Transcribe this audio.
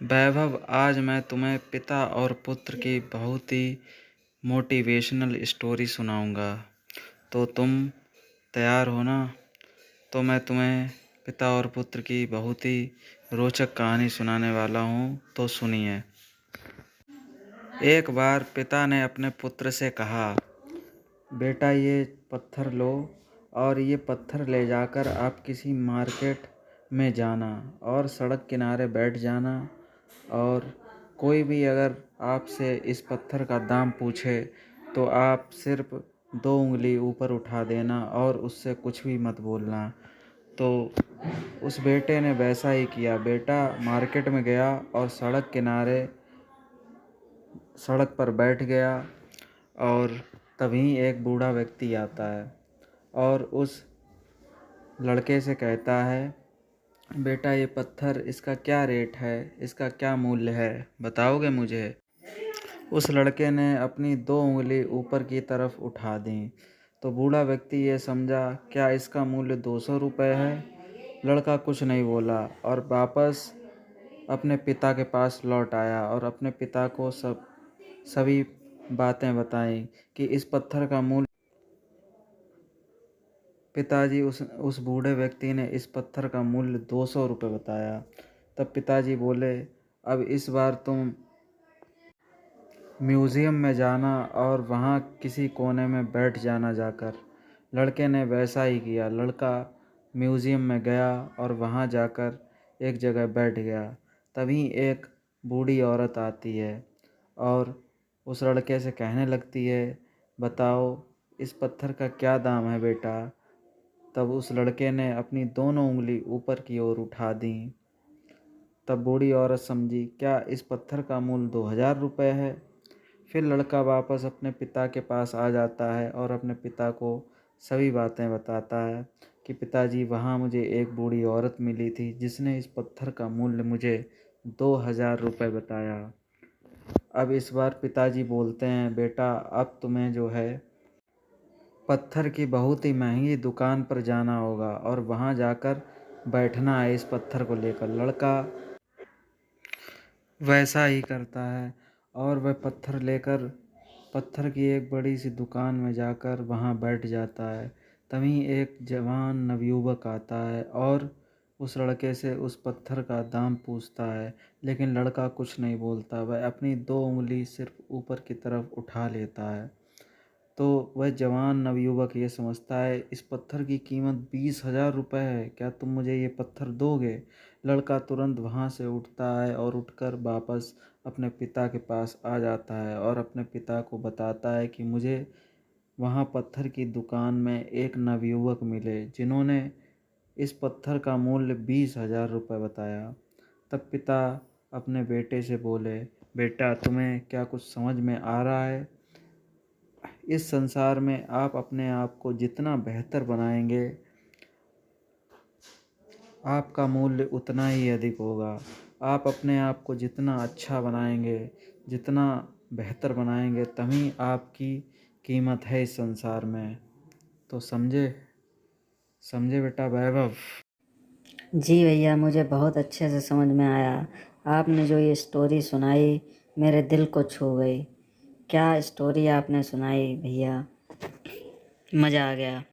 वैभव, आज मैं तुम्हें पिता और पुत्र की बहुत ही मोटिवेशनल स्टोरी सुनाऊंगा। तो तुम तैयार हो ना? तो मैं तुम्हें पिता और पुत्र की बहुत ही रोचक कहानी सुनाने वाला हूँ, तो सुनिए। एक बार पिता ने अपने पुत्र से कहा, बेटा ये पत्थर लो और ये पत्थर ले जाकर आप किसी मार्केट में जाना और सड़क किनारे बैठ जाना, और कोई भी अगर आपसे इस पत्थर का दाम पूछे तो आप सिर्फ 2 उंगली ऊपर उठा देना और उससे कुछ भी मत बोलना। तो उस बेटे ने वैसा ही किया। बेटा मार्केट में गया और सड़क पर बैठ गया, और तभी एक बूढ़ा व्यक्ति आता है और उस लड़के से कहता है, बेटा ये पत्थर, इसका क्या रेट है, इसका क्या मूल्य है, बताओगे मुझे? उस लड़के ने अपनी 2 उंगली ऊपर की तरफ उठा दी। तो बूढ़ा व्यक्ति ये समझा, क्या इसका मूल्य 200 रुपये है? लड़का कुछ नहीं बोला और वापस अपने पिता के पास लौट आया और अपने पिता को सभी बातें बताई कि इस पत्थर का मूल्य। पिताजी उस बूढ़े व्यक्ति ने इस पत्थर का मूल्य 200 रुपये बताया। तब पिताजी बोले, अब इस बार तुम म्यूज़ियम में जाना और वहाँ किसी कोने में बैठ जाना जाकर। लड़के ने वैसा ही किया। लड़का म्यूज़ियम में गया और वहाँ जाकर एक जगह बैठ गया। तभी एक बूढ़ी औरत आती है और उस लड़के से कहने लगती है, बताओ इस पत्थर का क्या दाम है बेटा? तब उस लड़के ने अपनी दोनों उंगली ऊपर की ओर उठा दी। तब बूढ़ी औरत समझी, क्या इस पत्थर का मूल्य 2000 रुपये है? फिर लड़का वापस अपने पिता के पास आ जाता है और अपने पिता को सभी बातें बताता है कि पिताजी, वहाँ मुझे एक बूढ़ी औरत मिली थी जिसने इस पत्थर का मूल्य मुझे 2000 रुपये बताया। अब इस बार पिताजी बोलते हैं, बेटा अब तुम्हें जो है पत्थर की बहुत ही महंगी दुकान पर जाना होगा और वहाँ जाकर बैठना है इस पत्थर को लेकर। लड़का वैसा ही करता है और वह पत्थर की एक बड़ी सी दुकान में जाकर वहाँ बैठ जाता है। तभी एक जवान नवयुवक आता है और उस लड़के से उस पत्थर का दाम पूछता है, लेकिन लड़का कुछ नहीं बोलता। वह अपनी 2 उंगली सिर्फ ऊपर की तरफ उठा लेता है। तो वह जवान नवयुवक ये समझता है, इस पत्थर की कीमत 20,000 रुपये है, क्या तुम मुझे ये पत्थर दोगे? लड़का तुरंत वहाँ से उठता है और उठकर वापस अपने पिता के पास आ जाता है और अपने पिता को बताता है कि मुझे वहाँ पत्थर की दुकान में एक नवयुवक मिले जिन्होंने इस पत्थर का मूल्य 20,000 रुपये बताया। तब पिता अपने बेटे से बोले, बेटा तुम्हें क्या कुछ समझ में आ रहा है? इस संसार में आप अपने आप को जितना बेहतर बनाएंगे, आपका मूल्य उतना ही अधिक होगा। आप अपने आप को जितना अच्छा बनाएंगे, जितना बेहतर बनाएंगे, तभी आपकी कीमत है इस संसार में। तो समझे समझे बेटा वैभव? जी भैया, मुझे बहुत अच्छे से समझ में आया। आपने जो ये स्टोरी सुनाई मेरे दिल को छू गई। क्या स्टोरी आपने सुनाई भैया, मज़ा आ गया।